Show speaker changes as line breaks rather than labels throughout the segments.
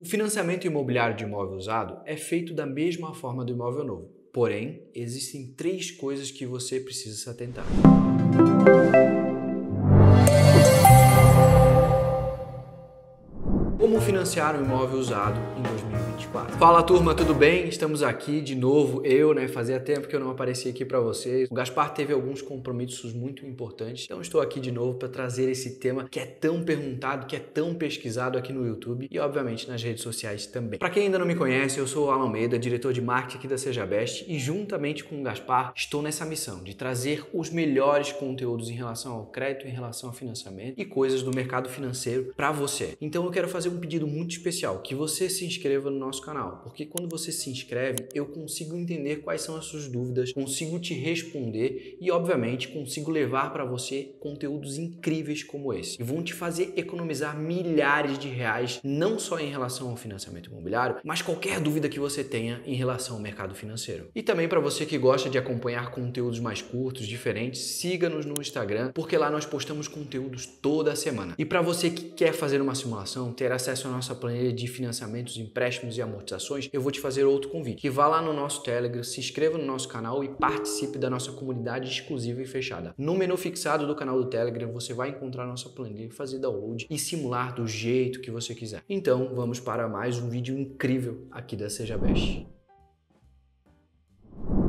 O financiamento imobiliário de imóvel usado é feito da mesma forma do imóvel novo. Porém, existem 3 coisas que você precisa se atentar. Como financiar um imóvel usado em 2024? Fala turma, tudo bem? Estamos aqui de novo, fazia tempo que eu não aparecia aqui para vocês. O Gaspar teve alguns compromissos muito importantes, então estou aqui de novo para trazer esse tema que é tão perguntado, que é tão pesquisado aqui no YouTube e obviamente nas redes sociais também. Para quem ainda não me conhece, eu sou o Alan Almeida, diretor de marketing aqui da SejaBest e juntamente com o Gaspar estou nessa missão de trazer os melhores conteúdos em relação ao crédito, em relação ao financiamento e coisas do mercado financeiro para você. Então eu quero fazer um pedido muito especial, que você se inscreva no nosso canal, porque quando você se inscreve, eu consigo entender quais são as suas dúvidas, consigo te responder e, obviamente, consigo levar para você conteúdos incríveis como esse, e vão te fazer economizar milhares de reais, não só em relação ao financiamento imobiliário, mas qualquer dúvida que você tenha em relação ao mercado financeiro. E também para você que gosta de acompanhar conteúdos mais curtos, diferentes, siga-nos no Instagram, porque lá nós postamos conteúdos toda semana. E para você que quer fazer uma simulação, ter acesso à nossa planilha de financiamentos, empréstimos e amortizações, eu vou te fazer outro convite. Que vá lá no nosso Telegram, se inscreva no nosso canal e participe da nossa comunidade exclusiva e fechada. No menu fixado do canal do Telegram, você vai encontrar a nossa planilha, fazer download e simular do jeito que você quiser. Então, vamos para mais um vídeo incrível aqui da SejaBest.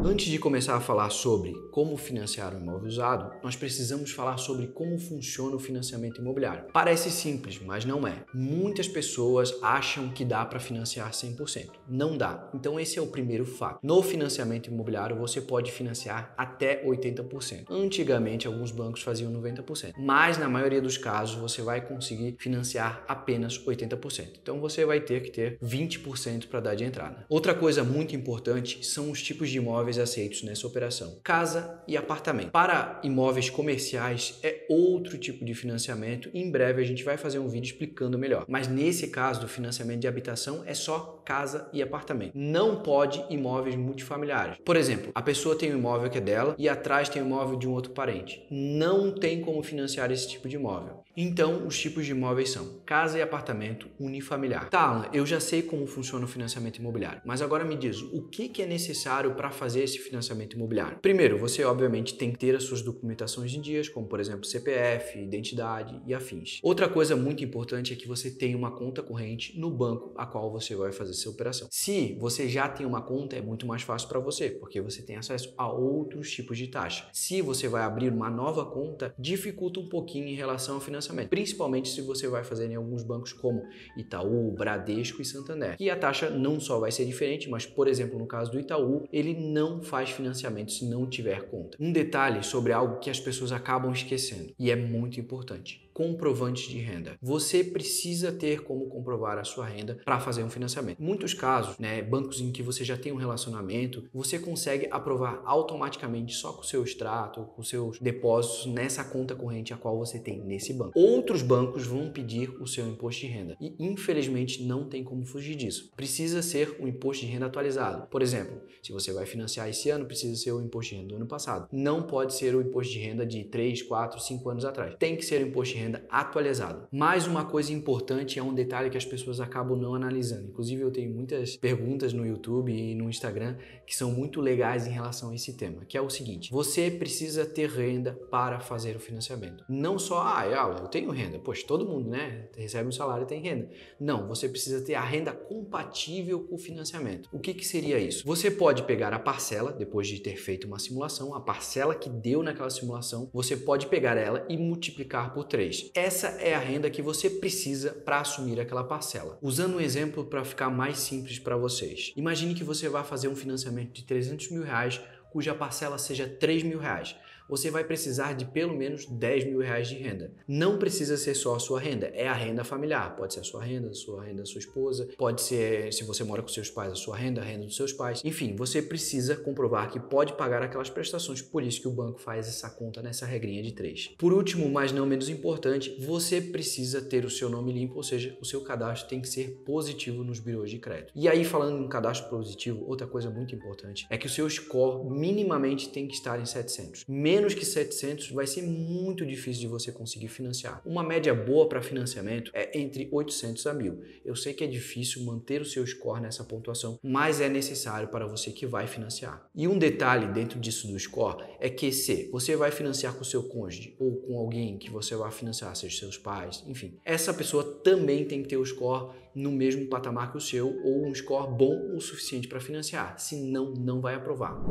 Antes de começar a falar sobre como financiar um imóvel usado, nós precisamos falar sobre como funciona o financiamento imobiliário. Parece simples, mas não é. Muitas pessoas acham que dá para financiar 100%. Não dá. Então esse é o primeiro fato. No financiamento imobiliário você pode financiar até 80%. Antigamente alguns bancos faziam 90%, mas na maioria dos casos você vai conseguir financiar apenas 80%. Então você vai ter que ter 20% para dar de entrada. Outra coisa muito importante são os tipos de imóveis aceitos nessa operação: casa e apartamento. Para imóveis comerciais é outro tipo de financiamento e em breve a gente vai fazer um vídeo explicando melhor. Mas nesse caso do financiamento de habitação é só casa e apartamento. Não pode imóveis multifamiliares. Por exemplo, a pessoa tem um imóvel que é dela e atrás tem um imóvel de um outro parente. Não tem como financiar esse tipo de imóvel. Então, os tipos de imóveis são casa e apartamento unifamiliar. Tá, Alan, eu já sei como funciona o financiamento imobiliário, mas agora me diz, o que é necessário para fazer esse financiamento imobiliário? Primeiro, você obviamente tem que ter as suas documentações em dias, como por exemplo CPF, identidade e afins. Outra coisa muito importante é que você tenha uma conta corrente no banco a qual você vai fazer essa operação. Se você já tem uma conta, é muito mais fácil para você, porque você tem acesso a outros tipos de taxa. Se você vai abrir uma nova conta, dificulta um pouquinho em relação ao financiamento, principalmente se você vai fazer em alguns bancos como Itaú, Bradesco e Santander. E a taxa não só vai ser diferente, mas por exemplo no caso do Itaú, ele não faz financiamento se não tiver conta. Um detalhe sobre algo que as pessoas acabam esquecendo e é muito importante: comprovantes de renda. Você precisa ter como comprovar a sua renda para fazer um financiamento. Em muitos casos, bancos em que você já tem um relacionamento, você consegue aprovar automaticamente só com o seu extrato, com seus depósitos nessa conta corrente a qual você tem nesse banco. Outros bancos vão pedir o seu imposto de renda e infelizmente não tem como fugir disso. Precisa ser um imposto de renda atualizado. Por exemplo, se você vai financiar esse ano, precisa ser o imposto de renda do ano passado. Não pode ser o imposto de renda de 3, 4, 5 anos atrás. Tem que ser o imposto de renda atualizado. Mais uma coisa importante, é um detalhe que as pessoas acabam não analisando. Inclusive eu tenho muitas perguntas no YouTube e no Instagram que são muito legais em relação a esse tema, que é o seguinte: você precisa ter renda para fazer o financiamento. Não só, eu tenho renda. Poxa, todo mundo, recebe um salário e tem renda. Não, você precisa ter a renda compatível com o financiamento. O que seria isso? Você pode pegar a parcela, depois de ter feito uma simulação, a parcela que deu naquela simulação, você pode pegar ela e multiplicar por 3. Essa é a renda que você precisa para assumir aquela parcela. Usando um exemplo para ficar mais simples para vocês. Imagine que você vai fazer um financiamento de 300 mil reais, cuja parcela seja 3 mil reais. Você vai precisar de pelo menos 10 mil reais de renda. Não precisa ser só a sua renda, é a renda familiar. Pode ser a sua renda da sua esposa, pode ser, se você mora com seus pais, a renda dos seus pais. Enfim, você precisa comprovar que pode pagar aquelas prestações, por isso que o banco faz essa conta nessa regrinha de 3. Por último, mas não menos importante, você precisa ter o seu nome limpo, ou seja, o seu cadastro tem que ser positivo nos birôs de crédito. E aí, falando em cadastro positivo, outra coisa muito importante é que o seu score minimamente tem que estar em 700. Menos menos que 700 vai ser muito difícil de você conseguir financiar. Uma média boa para financiamento é entre 800 a 1.000. Eu sei que é difícil manter o seu score nessa pontuação, mas é necessário para você que vai financiar. E um detalhe dentro disso do score é que se você vai financiar com o seu cônjuge ou com alguém que você vai financiar, seja seus pais, enfim, essa pessoa também tem que ter o score no mesmo patamar que o seu ou um score bom o suficiente para financiar, senão não vai aprovar.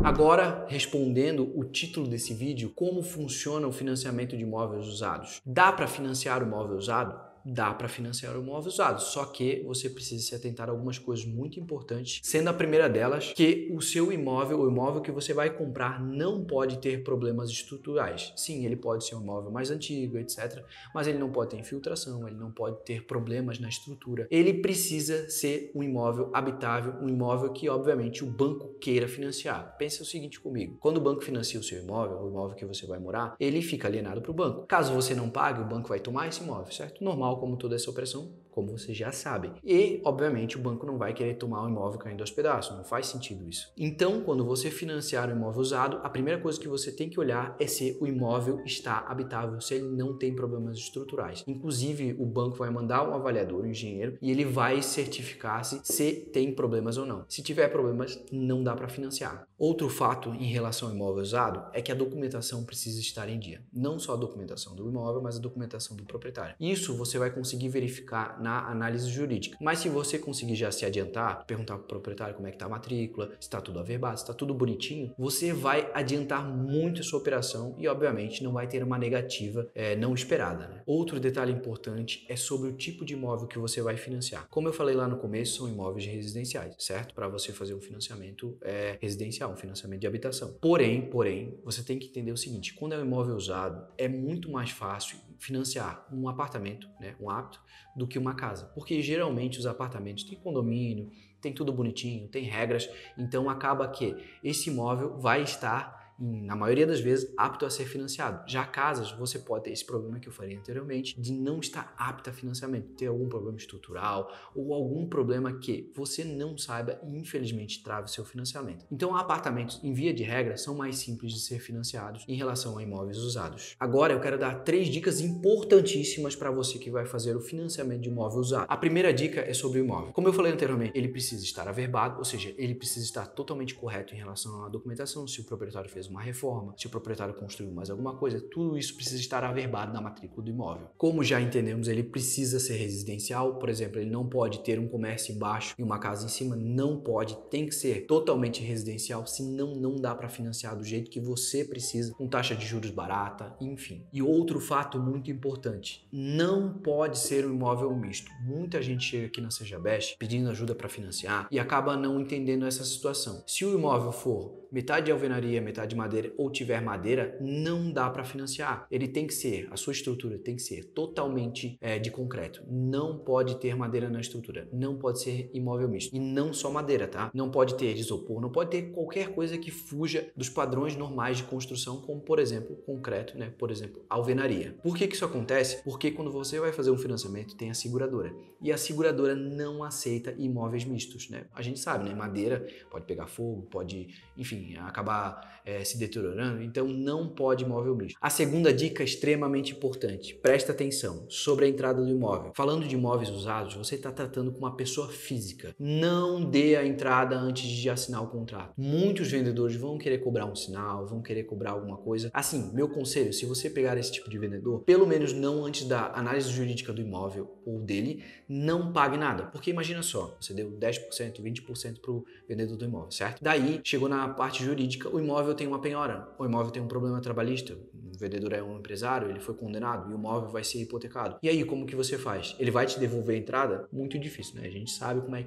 Agora, respondendo o título desse vídeo, como funciona o financiamento de imóveis usados? Dá para financiar o imóvel usado? Dá para financiar o imóvel usado, só que você precisa se atentar a algumas coisas muito importantes, sendo a primeira delas que o seu imóvel, o imóvel que você vai comprar, não pode ter problemas estruturais. Sim, ele pode ser um imóvel mais antigo, etc., mas ele não pode ter infiltração, ele não pode ter problemas na estrutura. Ele precisa ser um imóvel habitável, um imóvel que, obviamente, o banco queira financiar. Pensa o seguinte comigo, quando o banco financia o seu imóvel, o imóvel que você vai morar, ele fica alienado para o banco. Caso você não pague, o banco vai tomar esse imóvel, certo? Normal, como toda essa operação, como você já sabe. E, obviamente, o banco não vai querer tomar o imóvel caindo aos pedaços, não faz sentido isso. Então, quando você financiar um imóvel usado, a primeira coisa que você tem que olhar é se o imóvel está habitável, se ele não tem problemas estruturais. Inclusive, o banco vai mandar um avaliador, um engenheiro, e ele vai certificar se tem problemas ou não. Se tiver problemas, não dá para financiar. Outro fato em relação ao imóvel usado é que a documentação precisa estar em dia. Não só a documentação do imóvel, mas a documentação do proprietário. Isso você vai conseguir verificar na análise jurídica. Mas se você conseguir já se adiantar, perguntar para o proprietário como é que está a matrícula, se está tudo averbado, se está tudo bonitinho, você vai adiantar muito a sua operação e, obviamente, não vai ter uma negativa não esperada, né? Outro detalhe importante é sobre o tipo de imóvel que você vai financiar. Como eu falei lá no começo, são imóveis residenciais, certo? Para você fazer um financiamento residencial, um financiamento de habitação. Porém, você tem que entender o seguinte, quando é um imóvel usado, é muito mais fácil financiar um apartamento, né, um apto, do que uma casa. Porque geralmente os apartamentos têm condomínio, tem tudo bonitinho, tem regras, então acaba que esse imóvel vai estar, na maioria das vezes, apto a ser financiado. Já casas, você pode ter esse problema que eu falei anteriormente, de não estar apto a financiamento, ter algum problema estrutural ou algum problema que você não saiba e infelizmente trave o seu financiamento. Então, apartamentos, em via de regra, são mais simples de ser financiados em relação a imóveis usados. Agora, eu quero dar 3 dicas importantíssimas para você que vai fazer o financiamento de imóvel usado. A primeira dica é sobre o imóvel. Como eu falei anteriormente, ele precisa estar averbado, ou seja, ele precisa estar totalmente correto em relação à documentação, se o proprietário fez uma reforma, se o proprietário construiu mais alguma coisa, tudo isso precisa estar averbado na matrícula do imóvel. Como já entendemos, ele precisa ser residencial, por exemplo, ele não pode ter um comércio embaixo e uma casa em cima, não pode, tem que ser totalmente residencial, senão não dá para financiar do jeito que você precisa, com taxa de juros barata, enfim. E outro fato muito importante, não pode ser um imóvel misto. Muita gente chega aqui na Sejabest pedindo ajuda para financiar e acaba não entendendo essa situação. Se o imóvel for metade de alvenaria, metade de madeira ou tiver madeira, não dá para financiar. Ele tem que ser, a sua estrutura tem que ser totalmente de concreto. Não pode ter madeira na estrutura. Não pode ser imóvel misto. E não só madeira, tá? Não pode ter isopor, não pode ter qualquer coisa que fuja dos padrões normais de construção, como por exemplo, concreto, né? Por exemplo, alvenaria. Por que isso acontece? Porque quando você vai fazer um financiamento, tem a seguradora. E a seguradora não aceita imóveis mistos, né? A gente sabe, né? Madeira pode pegar fogo, pode, enfim, acabar se deteriorando, então não pode imóvel misto. A segunda dica extremamente importante, presta atenção, sobre a entrada do imóvel. Falando de imóveis usados, você está tratando com uma pessoa física. Não dê a entrada antes de assinar o contrato. Muitos vendedores vão querer cobrar um sinal, vão querer cobrar alguma coisa. Assim, meu conselho, se você pegar esse tipo de vendedor, pelo menos não antes da análise jurídica do imóvel ou dele, não pague nada. Porque imagina só, você deu 10%, 20% para o vendedor do imóvel, certo? Daí, chegou na parte jurídica, o imóvel tem uma penhora, o imóvel tem um problema trabalhista, o vendedor é um empresário, ele foi condenado e o imóvel vai ser hipotecado. E aí, como que você faz? Ele vai te devolver a entrada? Muito difícil, né? A gente sabe como é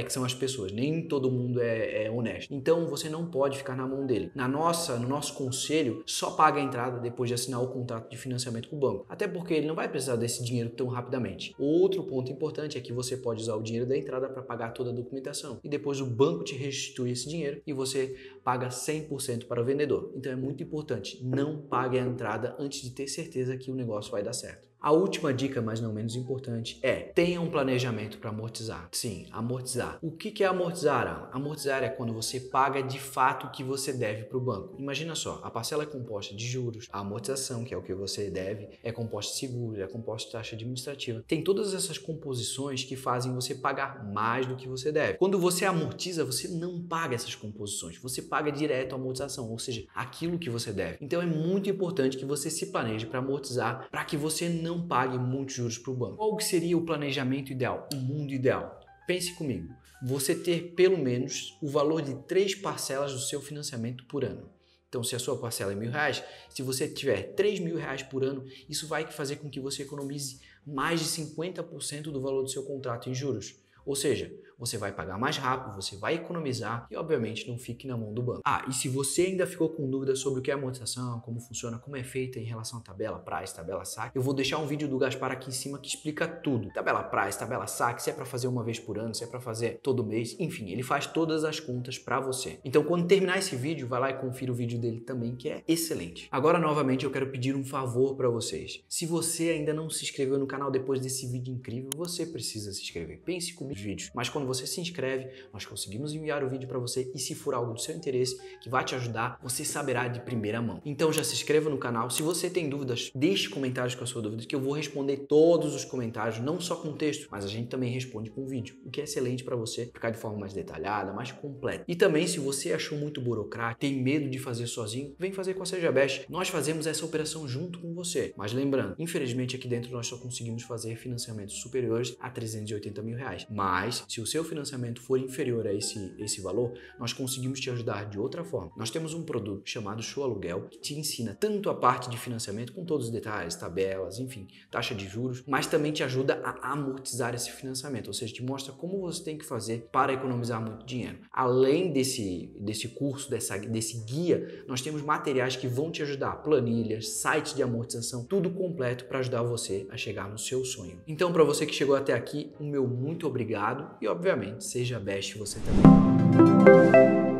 que são as pessoas, nem todo mundo é honesto. Então, você não pode ficar na mão dele. No nosso conselho, só paga a entrada depois de assinar o contrato de financiamento com o banco. Até porque ele não vai precisar desse dinheiro tão rapidamente. Outro ponto importante é que você pode usar o dinheiro da entrada para pagar toda a documentação. E depois o banco te restitui esse dinheiro e você paga 100% para o vendedor. Então é muito importante, não pague a entrada antes de ter certeza que o negócio vai dar certo. A última dica, mas não menos importante, é tenha um planejamento para amortizar. Sim, amortizar. O que é amortizar, Alan? Amortizar é quando você paga de fato o que você deve para o banco. Imagina só, a parcela é composta de juros, a amortização, que é o que você deve, é composta de seguros, é composta de taxa administrativa. Tem todas essas composições que fazem você pagar mais do que você deve. Quando você amortiza, você não paga essas composições, você paga direto a amortização, ou seja, aquilo que você deve. Então é muito importante que você se planeje para amortizar, para que você não pague muitos juros para o banco. Qual que seria o planejamento ideal, o mundo ideal? Pense comigo, você ter pelo menos o valor de 3 parcelas do seu financiamento por ano. Então, se a sua parcela é R$1.000, se você tiver R$3.000 por ano, isso vai fazer com que você economize mais de 50% do valor do seu contrato em juros. Ou seja, você vai pagar mais rápido, você vai economizar e, obviamente, não fique na mão do banco. Ah, e se você ainda ficou com dúvidas sobre o que é amortização, como funciona, como é feita em relação à tabela price, tabela saque, eu vou deixar um vídeo do Gaspar aqui em cima que explica tudo. Tabela price, tabela saque, se é para fazer uma vez por ano, se é para fazer todo mês, enfim, ele faz todas as contas para você. Então, quando terminar esse vídeo, vai lá e confira o vídeo dele também, que é excelente. Agora, novamente, eu quero pedir um favor para vocês. Se você ainda não se inscreveu no canal depois desse vídeo incrível, você precisa se inscrever. Pense comigo nos vídeos, mas quando você se inscreve, nós conseguimos enviar o vídeo para você e se for algo do seu interesse que vai te ajudar, você saberá de primeira mão. Então já se inscreva no canal. Se você tem dúvidas, deixe comentários com a sua dúvida que eu vou responder todos os comentários, não só com texto, mas a gente também responde com vídeo, o que é excelente para você ficar de forma mais detalhada, mais completa. E também, se você achou muito burocrático, tem medo de fazer sozinho, vem fazer com a SejaBest. Nós fazemos essa operação junto com você. Mas lembrando, infelizmente aqui dentro nós só conseguimos fazer financiamentos superiores a R$380 mil. Mas se o seu financiamento for inferior a esse valor, nós conseguimos te ajudar de outra forma. Nós temos um produto chamado Show Aluguel que te ensina tanto a parte de financiamento com todos os detalhes, tabelas, enfim, taxa de juros, mas também te ajuda a amortizar esse financiamento, ou seja, te mostra como você tem que fazer para economizar muito dinheiro. Além desse curso, desse guia, nós temos materiais que vão te ajudar, planilhas, sites de amortização, tudo completo para ajudar você a chegar no seu sonho. Então, para você que chegou até aqui, o meu muito obrigado e, obviamente, seja best você também.